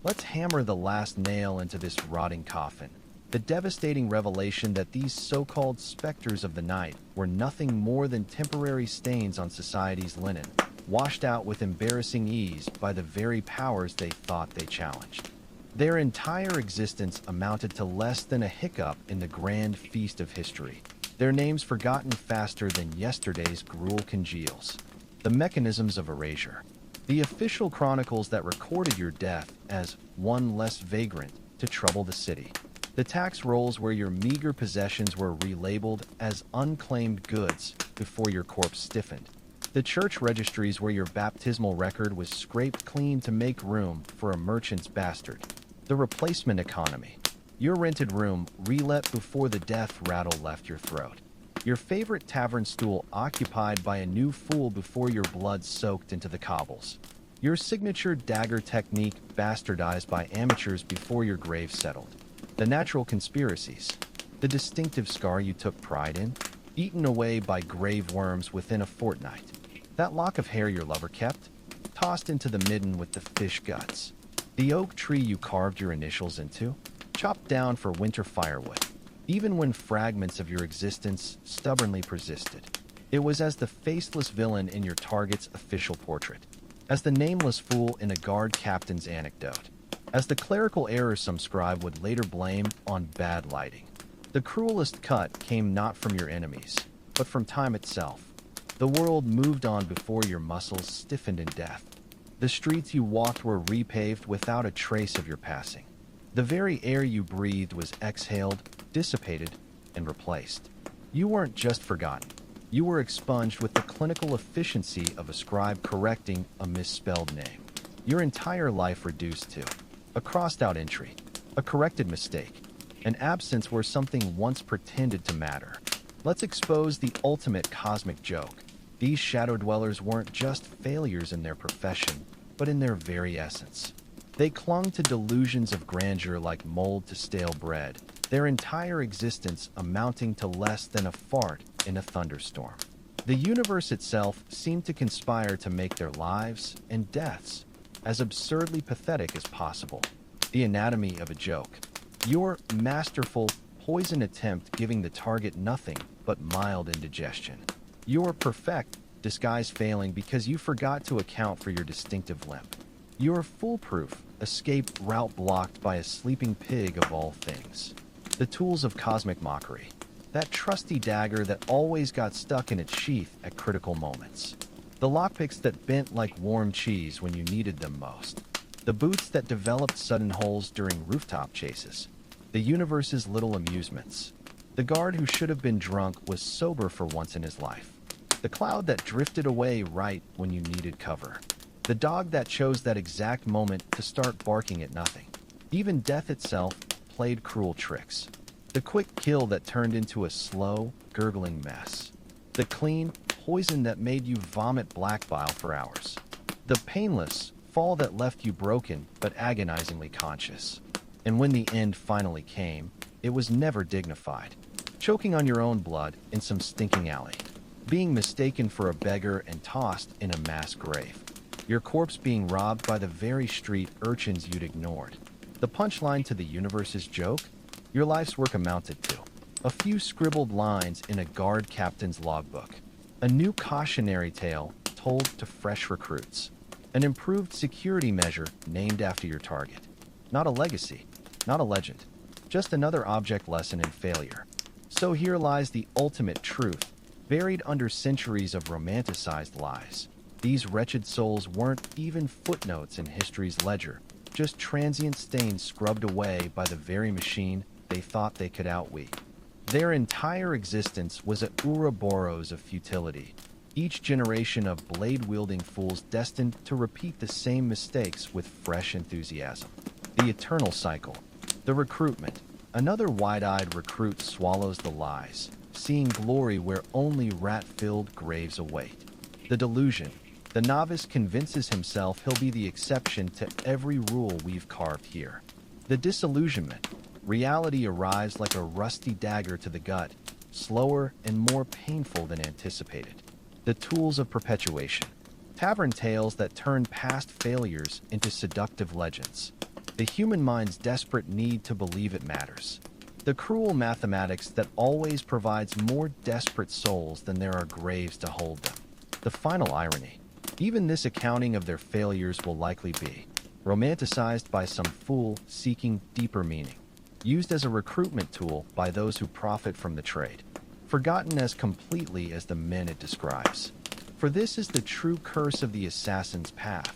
Let's hammer the last nail into this rotting coffin. The devastating revelation that these so-called specters of the night were nothing more than temporary stains on society's linen, washed out with embarrassing ease by the very powers they thought they challenged. Their entire existence amounted to less than a hiccup in the grand feast of history, their names forgotten faster than yesterday's gruel congeals. The mechanisms of erasure. The official chronicles that recorded your death as one less vagrant to trouble the city. The tax rolls where your meager possessions were relabeled as unclaimed goods before your corpse stiffened. The church registries where your baptismal record was scraped clean to make room for a merchant's bastard. The replacement economy. Your rented room relet before the death rattle left your throat. Your favorite tavern stool occupied by a new fool before your blood soaked into the cobbles. Your signature dagger technique bastardized by amateurs before your grave settled. The natural conspiracies. The distinctive scar you took pride in, eaten away by grave worms within a fortnight. That lock of hair your lover kept, tossed into the midden with the fish guts. The oak tree you carved your initials into, chopped down for winter firewood. Even when fragments of your existence stubbornly persisted, it was as the faceless villain in your target's official portrait, as the nameless fool in a guard captain's anecdote, as the clerical error some scribe would later blame on bad lighting. The cruelest cut came not from your enemies, but from time itself. The world moved on before your muscles stiffened in death. The streets you walked were repaved without a trace of your passing. The very air you breathed was exhaled, dissipated, and replaced. You weren't just forgotten. You were expunged with the clinical efficiency of a scribe correcting a misspelled name. Your entire life reduced to a crossed-out entry, a corrected mistake, an absence where something once pretended to matter. Let's expose the ultimate cosmic joke. These shadow dwellers weren't just failures in their profession, but in their very essence. They clung to delusions of grandeur like mold to stale bread, their entire existence amounting to less than a fart in a thunderstorm. The universe itself seemed to conspire to make their lives and deaths as absurdly pathetic as possible. The anatomy of a joke. Your masterful poison attempt giving the target nothing but mild indigestion. Your perfect disguise failing because you forgot to account for your distinctive limp. Your foolproof escape route blocked by a sleeping pig of all things. The tools of cosmic mockery. That trusty dagger that always got stuck in its sheath at critical moments. The lockpicks that bent like warm cheese when you needed them most. The boots that developed sudden holes during rooftop chases. The universe's little amusements. The guard who should have been drunk was sober for once in his life. The cloud that drifted away right when you needed cover. The dog that chose that exact moment to start barking at nothing. Even death itself played cruel tricks. The quick kill that turned into a slow, gurgling mess. The clean poison that made you vomit black bile for hours. The painless fall that left you broken but agonizingly conscious. And when the end finally came, it was never dignified. Choking on your own blood in some stinking alley. Being mistaken for a beggar and tossed in a mass grave. Your corpse being robbed by the very street urchins you'd ignored. The punchline to the universe's joke? Your life's work amounted to a few scribbled lines in a guard captain's logbook. A new cautionary tale told to fresh recruits. An improved security measure named after your target. Not a legacy, not a legend, just another object lesson in failure. So here lies the ultimate truth, buried under centuries of romanticized lies. These wretched souls weren't even footnotes in history's ledger. just transient stains scrubbed away by the very machine they thought they could outweigh. Their entire existence was a Ouroboros of futility, each generation of blade-wielding fools destined to repeat the same mistakes with fresh enthusiasm. The eternal cycle. The recruitment. Another wide-eyed recruit swallows the lies, seeing glory where only rat-filled graves await. The delusion. The novice convinces himself he'll be the exception to every rule we've carved here. The disillusionment. Reality arrives like a rusty dagger to the gut, slower and more painful than anticipated. The tools of perpetuation. Tavern tales that turn past failures into seductive legends. The human mind's desperate need to believe it matters. The cruel mathematics that always provides more desperate souls than there are graves to hold them. The final irony. Even this accounting of their failures will likely be romanticized by some fool seeking deeper meaning, used as a recruitment tool by those who profit from the trade, forgotten as completely as the men it describes. For this is the true curse of the assassin's path,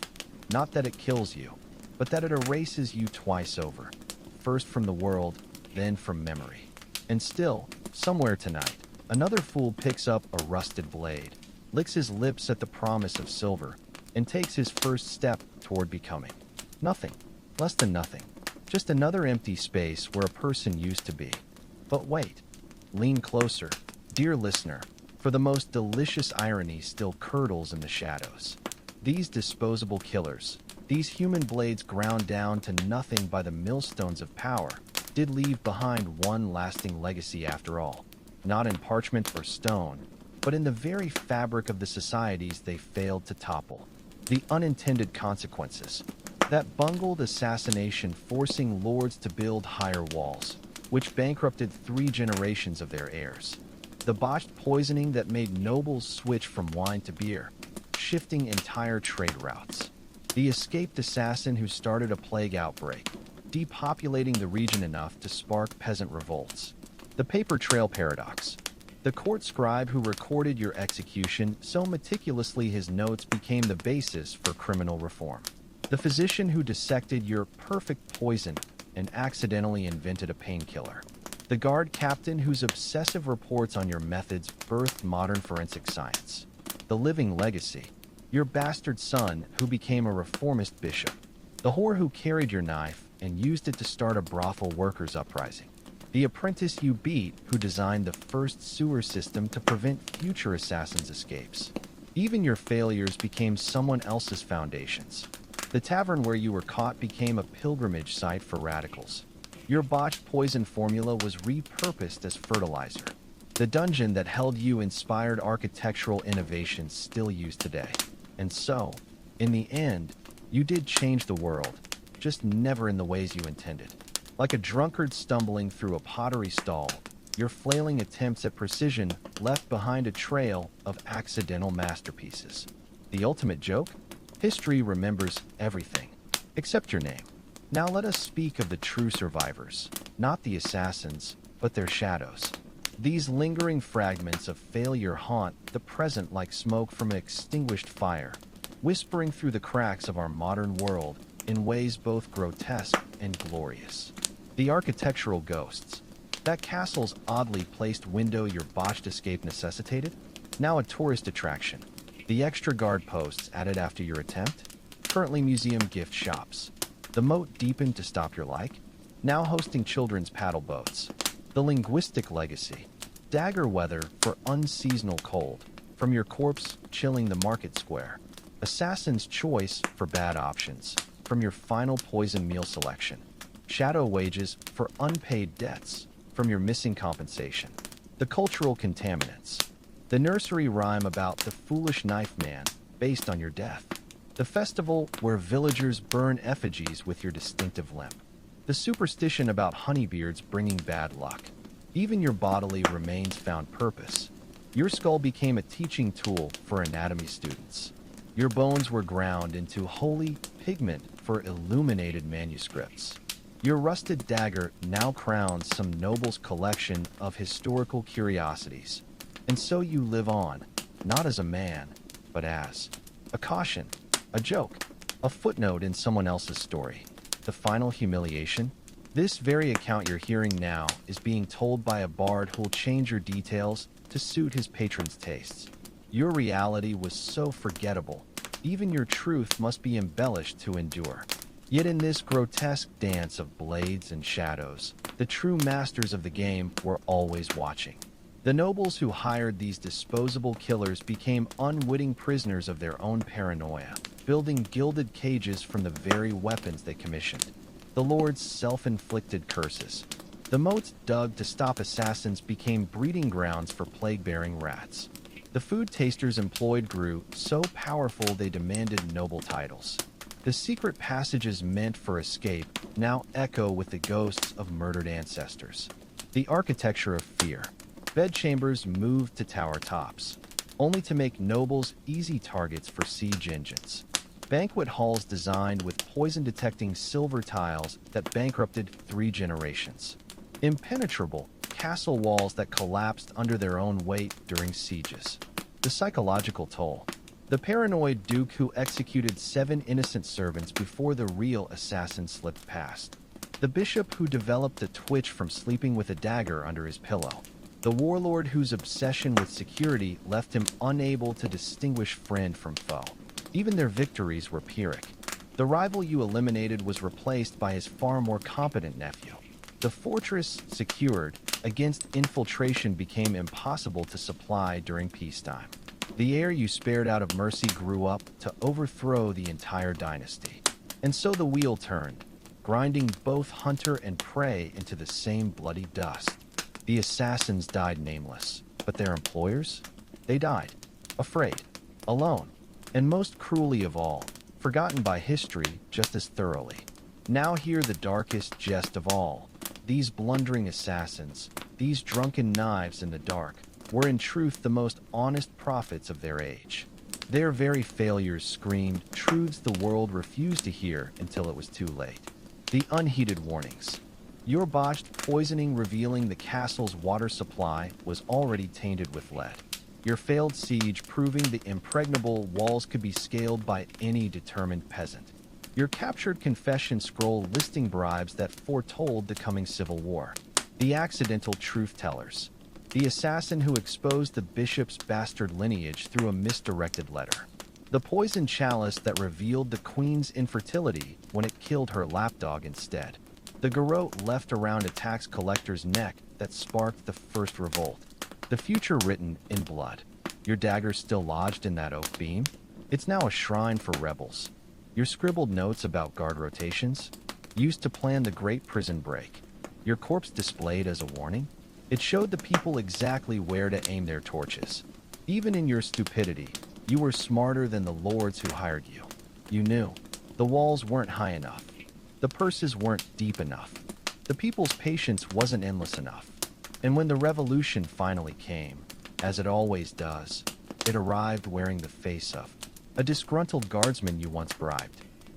not that it kills you, but that it erases you twice over, first from the world, then from memory. And still, somewhere tonight, another fool picks up a rusted blade, licks his lips at the promise of silver, and takes his first step toward becoming nothing, less than nothing, just another empty space where a person used to be. But wait, lean closer, dear listener, for the most delicious irony still curdles in the shadows. These disposable killers, these human blades ground down to nothing by the millstones of power, did leave behind one lasting legacy after all, not in parchment or stone, but in the very fabric of the societies they failed to topple. The unintended consequences. That bungled assassination forcing lords to build higher walls, which bankrupted 3 generations of their heirs. The botched poisoning that made nobles switch from wine to beer, shifting entire trade routes. The escaped assassin who started a plague outbreak, depopulating the region enough to spark peasant revolts. The paper trail paradox. The court scribe who recorded your execution so meticulously his notes became the basis for criminal reform. The physician who dissected your perfect poison and accidentally invented a painkiller. The guard captain whose obsessive reports on your methods birthed modern forensic science. The living legacy. Your bastard son who became a reformist bishop. The whore who carried your knife and used it to start a brothel workers' uprising. The apprentice you beat who designed the first sewer system to prevent future assassins' escapes. Even your failures became someone else's foundations. The tavern where you were caught became a pilgrimage site for radicals. Your botched poison formula was repurposed as fertilizer. The dungeon that held you inspired architectural innovations still used today. And so, in the end, you did change the world, just never in the ways you intended. Like a drunkard stumbling through a pottery stall, your flailing attempts at precision left behind a trail of accidental masterpieces. The ultimate joke? History remembers everything, except your name. Now let us speak of the true survivors, not the assassins, but their shadows. These lingering fragments of failure haunt the present like smoke from an extinguished fire, whispering through the cracks of our modern world in ways both grotesque and glorious. The architectural ghosts. That castle's oddly placed window your botched escape necessitated? Now a tourist attraction. The extra guard posts added after your attempt? Currently museum gift shops. The moat deepened to stop your like? Now hosting children's paddle boats. The linguistic legacy. Dagger weather for unseasonal cold. From your corpse chilling the market square. Assassin's choice for bad options. From your final poison meal selection. Shadow wages for unpaid debts. From your missing compensation. The cultural contaminants. The nursery rhyme about the foolish knife man based on your death. The festival where villagers burn effigies with your distinctive limp. The superstition about honeybeards bringing bad luck. Even your bodily remains found purpose. Your skull became a teaching tool for anatomy students. Your bones were ground into holy pigment for illuminated manuscripts. Your rusted dagger now crowns some noble's collection of historical curiosities. And so you live on, not as a man, but as a caution, a joke, a footnote in someone else's story. The final humiliation? This very account you're hearing now is being told by a bard who'll change your details to suit his patron's tastes. Your reality was so forgettable, even your truth must be embellished to endure. Yet in this grotesque dance of blades and shadows, the true masters of the game were always watching. The nobles who hired these disposable killers became unwitting prisoners of their own paranoia, building gilded cages from the very weapons they commissioned. The Lord's self-inflicted curses. The moats dug to stop assassins became breeding grounds for plague-bearing rats. The food tasters employed grew so powerful they demanded noble titles. The secret passages meant for escape now echo with the ghosts of murdered ancestors. The architecture of fear. Bedchambers moved to tower tops, only to make nobles easy targets for siege engines. Banquet halls designed with poison-detecting silver tiles that bankrupted 3 generations. Impenetrable castle walls that collapsed under their own weight during sieges. The psychological toll. The paranoid duke who executed 7 innocent servants before the real assassin slipped past. The bishop who developed a twitch from sleeping with a dagger under his pillow. The warlord whose obsession with security left him unable to distinguish friend from foe. Even their victories were Pyrrhic. The rival you eliminated was replaced by his far more competent nephew. The fortress secured against infiltration became impossible to supply during peacetime. The heir you spared out of mercy grew up to overthrow the entire dynasty. And so the wheel turned, grinding both hunter and prey into the same bloody dust. The assassins died nameless, but their employers? They died, afraid, alone, and most cruelly of all, forgotten by history just as thoroughly. Now hear the darkest jest of all. These blundering assassins, these drunken knives in the dark, were in truth the most honest prophets of their age. Their very failures screamed truths the world refused to hear until it was too late. The unheeded warnings. Your botched poisoning revealing the castle's water supply was already tainted with lead. Your failed siege proving the impregnable walls could be scaled by any determined peasant. Your captured confession scroll listing bribes that foretold the coming civil war. The accidental truth-tellers. The assassin who exposed the bishop's bastard lineage through a misdirected letter. The poison chalice that revealed the queen's infertility when it killed her lapdog instead. The garrote left around a tax collector's neck that sparked the first revolt. The future written in blood. Your dagger still lodged in that oak beam? It's now a shrine for rebels. Your scribbled notes about guard rotations? Used to plan the great prison break. Your corpse displayed as a warning? It showed the people exactly where to aim their torches. Even in your stupidity, you were smarter than the lords who hired you. You knew. The walls weren't high enough. The purses weren't deep enough. The people's patience wasn't endless enough. And when the revolution finally came, as it always does, it arrived wearing the face of a disgruntled guardsman you once bribed,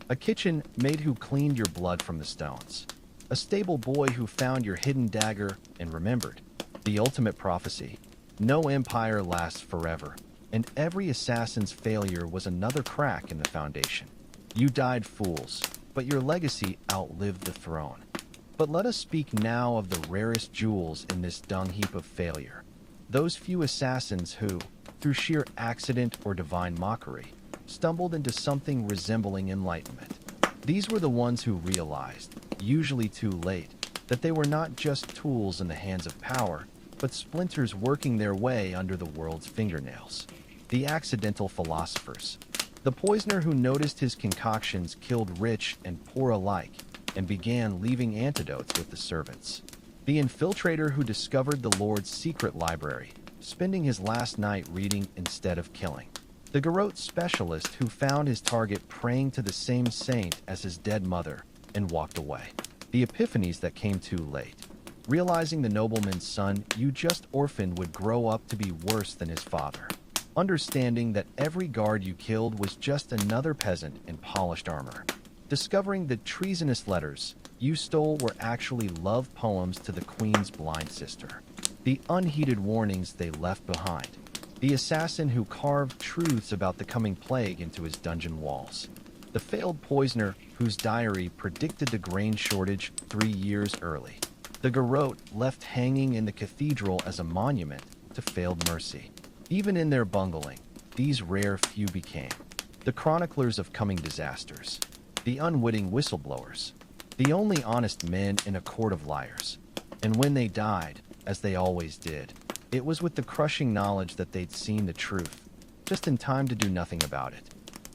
a kitchen maid who cleaned your blood from the stones, a stable boy who found your hidden dagger and remembered. The ultimate prophecy. No empire lasts forever, and every assassin's failure was another crack in the foundation. You died fools, but your legacy outlived the throne. But let us speak now of the rarest jewels in this dung heap of failure. Those few assassins who, through sheer accident or divine mockery, stumbled into something resembling enlightenment. These were the ones who realized, usually too late, that they were not just tools in the hands of power, but splinters working their way under the world's fingernails. The accidental philosophers. The poisoner who noticed his concoctions killed rich and poor alike, and began leaving antidotes with the servants. The infiltrator who discovered the Lord's secret library, spending his last night reading instead of killing. The garrote specialist who found his target praying to the same saint as his dead mother and walked away. The epiphanies that came too late. Realizing the nobleman's son you just orphaned would grow up to be worse than his father. Understanding that every guard you killed was just another peasant in polished armor. Discovering that treasonous letters you stole were actually love poems to the queen's blind sister. The unheeded warnings they left behind. The assassin who carved truths about the coming plague into his dungeon walls. The failed poisoner whose diary predicted the grain shortage 3 years early. The garrote left hanging in the cathedral as a monument to failed mercy. Even in their bungling, these rare few became the chroniclers of coming disasters, the unwitting whistleblowers, the only honest men in a court of liars. And when they died, as they always did, it was with the crushing knowledge that they'd seen the truth, just in time to do nothing about it.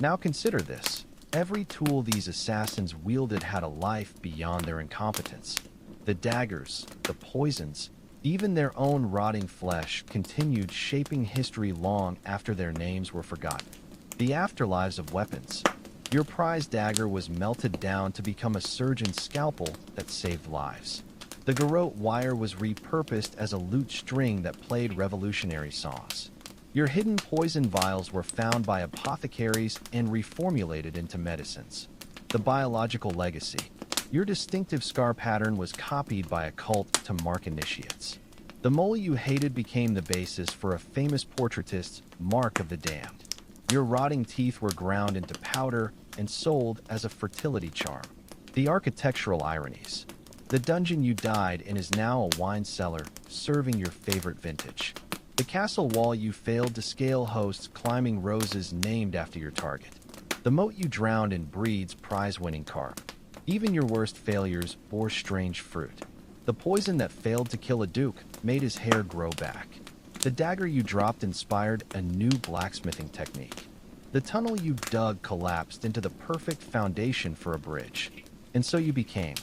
Now consider this. Every tool these assassins wielded had a life beyond their incompetence. The daggers, the poisons, even their own rotting flesh continued shaping history long after their names were forgotten. The afterlives of weapons. Your prized dagger was melted down to become a surgeon's scalpel that saved lives. The garrote wire was repurposed as a lute string that played revolutionary songs. Your hidden poison vials were found by apothecaries and reformulated into medicines. The biological legacy. Your distinctive scar pattern was copied by a cult to mark initiates. The mole you hated became the basis for a famous portraitist's Mark of the Damned. Your rotting teeth were ground into powder and sold as a fertility charm. The architectural ironies. The dungeon you died in is now a wine cellar serving your favorite vintage. The castle wall you failed to scale hosts climbing roses named after your target. The moat you drowned in breeds prize-winning carp. Even your worst failures bore strange fruit. The poison that failed to kill a duke made his hair grow back. The dagger you dropped inspired a new blacksmithing technique. The tunnel you dug collapsed into the perfect foundation for a bridge. And so you became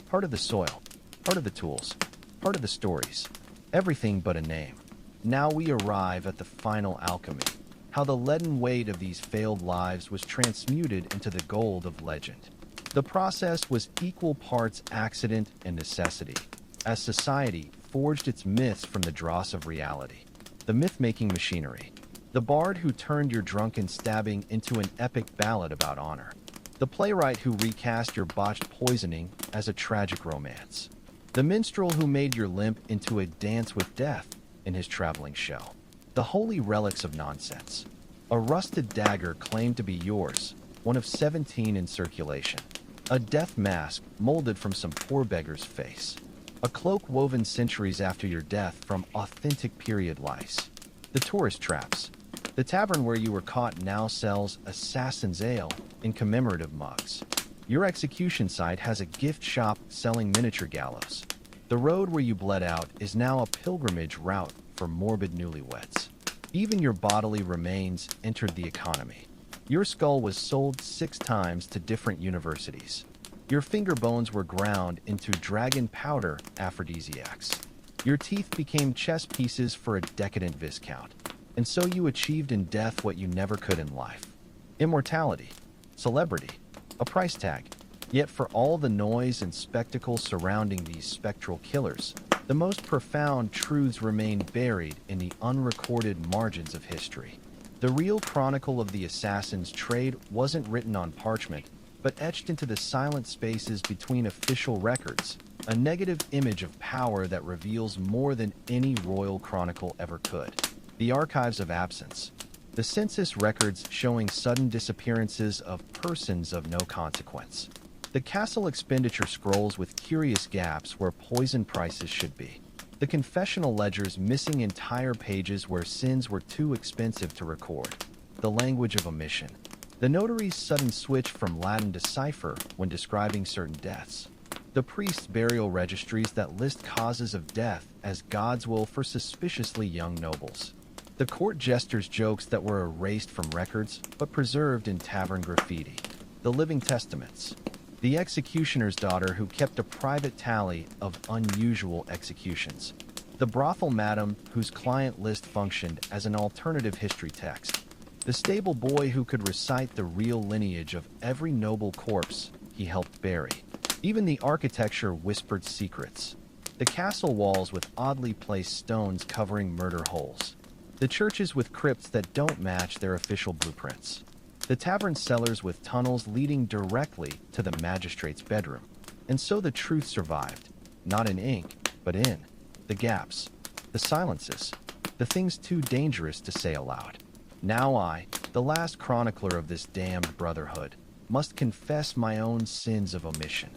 part of the soil, part of the tools, part of the stories, everything but a name. Now we arrive at the final alchemy, how the leaden weight of these failed lives was transmuted into the gold of legend. The process was equal parts accident and necessity, as society forged its myths from the dross of reality. The myth-making machinery. The bard who turned your drunken stabbing into an epic ballad about honor. The playwright who recast your botched poisoning as a tragic romance. The minstrel who made your limp into a dance with death in his traveling show. The holy relics of nonsense. A rusted dagger claimed to be yours, one of 17 in circulation. A death mask molded from some poor beggar's face. A cloak woven centuries after your death from authentic period lice. The tourist traps. The tavern where you were caught now sells assassin's ale in commemorative mugs. Your execution site has a gift shop selling miniature gallows. The road where you bled out is now a pilgrimage route for morbid newlyweds. Even your bodily remains entered the economy. Your skull was sold 6 times to different universities. Your finger bones were ground into dragon powder aphrodisiacs. Your teeth became chess pieces for a decadent viscount. And so you achieved in death what you never could in life. Immortality, celebrity, a price tag. Yet for all the noise and spectacle surrounding these spectral killers, the most profound truths remain buried in the unrecorded margins of history. The real chronicle of the assassin's trade wasn't written on parchment, but etched into the silent spaces between official records, a negative image of power that reveals more than any royal chronicle ever could. The archives of absence. The census records showing sudden disappearances of persons of no consequence. The castle expenditure scrolls with curious gaps where poison prices should be. The confessional ledgers missing entire pages where sins were too expensive to record. The language of omission. The notary's sudden switch from Latin to cipher when describing certain deaths. The priest's burial registries that list causes of death as God's will for suspiciously young nobles. The court jester's jokes that were erased from records but preserved in tavern graffiti. The living testaments. The executioner's daughter who kept a private tally of unusual executions. The brothel madam whose client list functioned as an alternative history text. The stable boy who could recite the real lineage of every noble corpse he helped bury. Even the architecture whispered secrets. The castle walls with oddly placed stones covering murder holes. The churches with crypts that don't match their official blueprints. The tavern cellars with tunnels leading directly to the magistrate's bedroom. And so the truth survived, not in ink, but in the gaps, the silences, the things too dangerous to say aloud. Now I, the last chronicler of this damned brotherhood, must confess my own sins of omission.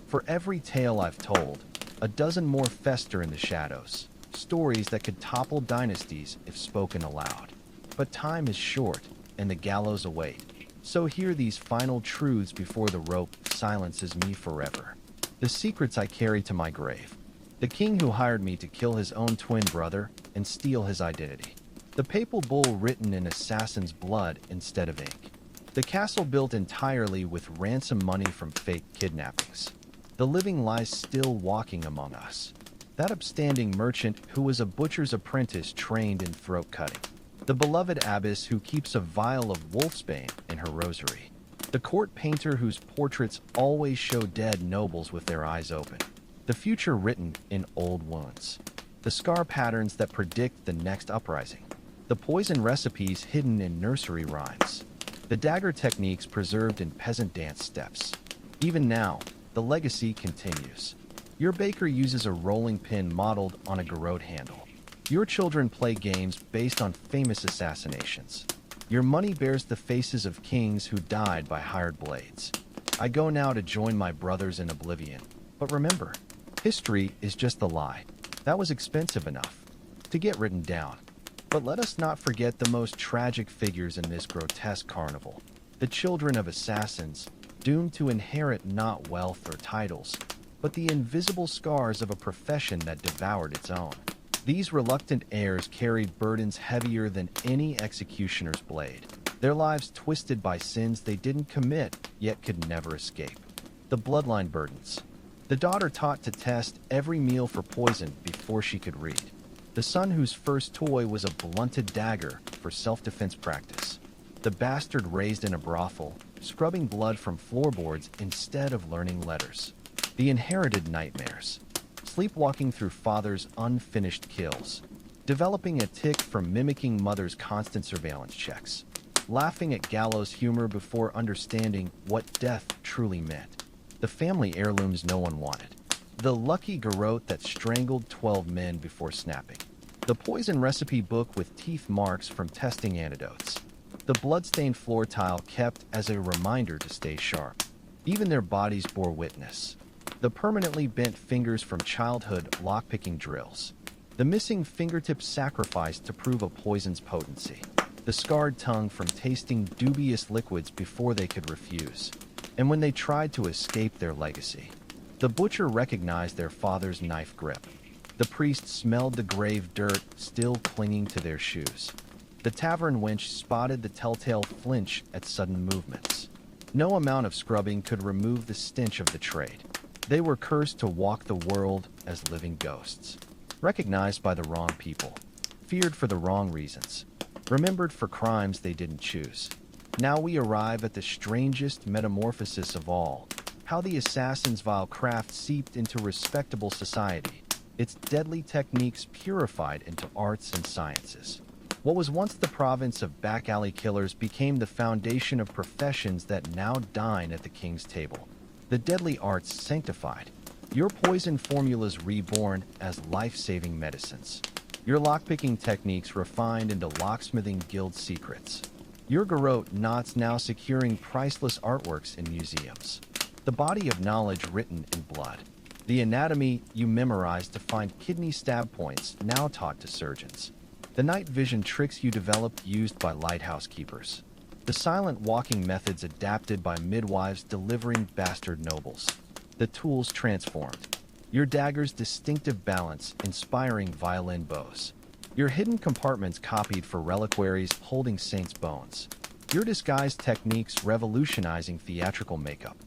For every tale I've told, a dozen more fester in the shadows, stories that could topple dynasties if spoken aloud. But time is short, and the gallows await. So hear these final truths before the rope silences me forever. The secrets I carry to my grave. The king who hired me to kill his own twin brother and steal his identity. The papal bull written in assassin's blood instead of ink. The castle built entirely with ransom money from fake kidnappings. The living lies still walking among us. That upstanding merchant who was a butcher's apprentice trained in throat cutting. The beloved abbess who keeps a vial of wolfsbane in her rosary. The court painter whose portraits always show dead nobles with their eyes open. The future written in old wounds. The scar patterns that predict the next uprising. The poison recipes hidden in nursery rhymes. The dagger techniques preserved in peasant dance steps. Even now, the legacy continues. Your baker uses a rolling pin modeled on a garrote handle. Your children play games based on famous assassinations. Your money bears the faces of kings who died by hired blades. I go now to join my brothers in oblivion. But remember, history is just a lie. That was expensive enough to get written down. But let us not forget the most tragic figures in this grotesque carnival. The children of assassins, doomed to inherit not wealth or titles, but the invisible scars of a profession that devoured its own. These reluctant heirs carried burdens heavier than any executioner's blade, their lives twisted by sins they didn't commit, yet could never escape. The bloodline burdens. The daughter taught to test every meal for poison before she could read. The son whose first toy was a blunted dagger for self-defense practice. The bastard raised in a brothel, scrubbing blood from floorboards instead of learning letters. The inherited nightmares. Sleepwalking through father's unfinished kills. Developing a tic from mimicking mother's constant surveillance checks. Laughing at gallows humor before understanding what death truly meant. The family heirlooms no one wanted. The lucky garrote that strangled 12 men before snapping. The poison recipe book with teeth marks from testing antidotes. The bloodstained floor tile kept as a reminder to stay sharp. Even their bodies bore witness. The permanently bent fingers from childhood lockpicking drills. The missing fingertips sacrificed to prove a poison's potency. The scarred tongue from tasting dubious liquids before they could refuse. And when they tried to escape their legacy, the butcher recognized their father's knife grip. The priest smelled the grave dirt still clinging to their shoes. The tavern wench spotted the telltale flinch at sudden movements. No amount of scrubbing could remove the stench of the trade. They were cursed to walk the world as living ghosts. Recognized by the wrong people. Feared for the wrong reasons. Remembered for crimes they didn't choose. Now we arrive at the strangest metamorphosis of all. How the assassin's vile craft seeped into respectable society. Its deadly techniques purified into arts and sciences. What was once the province of back-alley killers became the foundation of professions that now dine at the king's table. The deadly arts sanctified. Your poison formulas reborn as life-saving medicines. Your lockpicking techniques refined into locksmithing guild secrets. Your garrote knots now securing priceless artworks in museums. The body of knowledge written in blood. The anatomy you memorized to find kidney stab points now taught to surgeons. The night vision tricks you developed used by lighthouse keepers. The silent walking methods adapted by midwives delivering bastard nobles. The tools transformed. Your dagger's distinctive balance inspiring violin bows. Your hidden compartments copied for reliquaries holding saints' bones. Your disguise techniques revolutionizing theatrical makeup.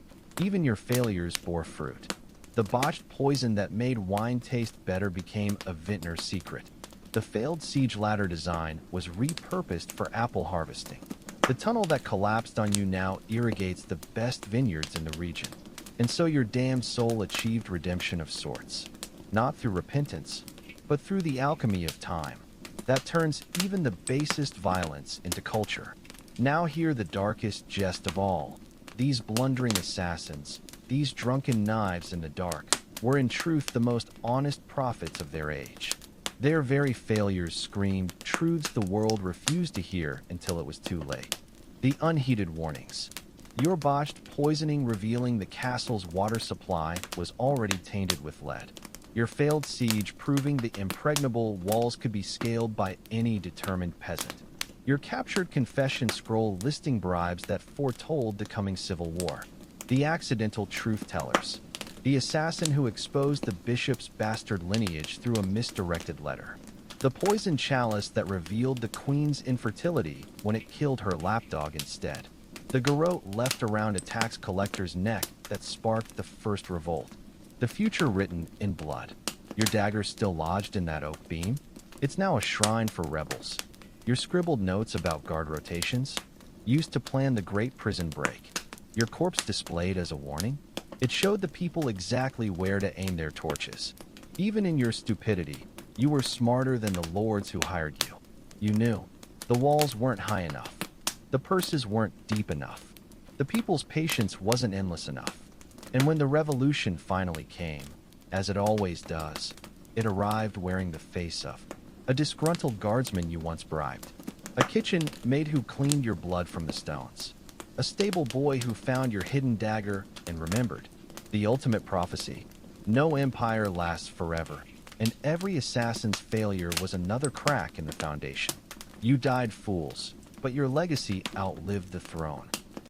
Even your failures bore fruit. The botched poison that made wine taste better became a vintner's secret. The failed siege ladder design was repurposed for apple harvesting. The tunnel that collapsed on you now irrigates the best vineyards in the region. And so your damned soul achieved redemption of sorts. Not through repentance, but through the alchemy of time. That turns even the basest violence into culture. Now hear the darkest jest of all. These blundering assassins, these drunken knives in the dark, were in truth the most honest prophets of their age. Their very failures screamed truths the world refused to hear until it was too late. The unheeded warnings. Your botched poisoning revealing the castle's water supply was already tainted with lead. Your failed siege proving the impregnable walls could be scaled by any determined peasant. Your captured confession scroll listing bribes that foretold the coming civil war. The accidental truth-tellers. The assassin who exposed the bishop's bastard lineage through a misdirected letter. The poison chalice that revealed the queen's infertility when it killed her lapdog instead. The garrote left around a tax collector's neck that sparked the first revolt. The future written in blood. Your dagger still lodged in that oak beam? It's now a shrine for rebels. Your scribbled notes about guard rotations? Used to plan the great prison break. Your corpse displayed as a warning? It showed the people exactly where to aim their torches. Even in your stupidity, you were smarter than the lords who hired you. You knew. The walls weren't high enough. The purses weren't deep enough. The people's patience wasn't endless enough. And when the revolution finally came, as it always does, it arrived wearing the face of a disgruntled guardsman you once bribed, a kitchen maid who cleaned your blood from the stones, a stable boy who found your hidden dagger and remembered the ultimate prophecy. No empire lasts forever, and every assassin's failure was another crack in the foundation. You died fools, but your legacy outlived the throne.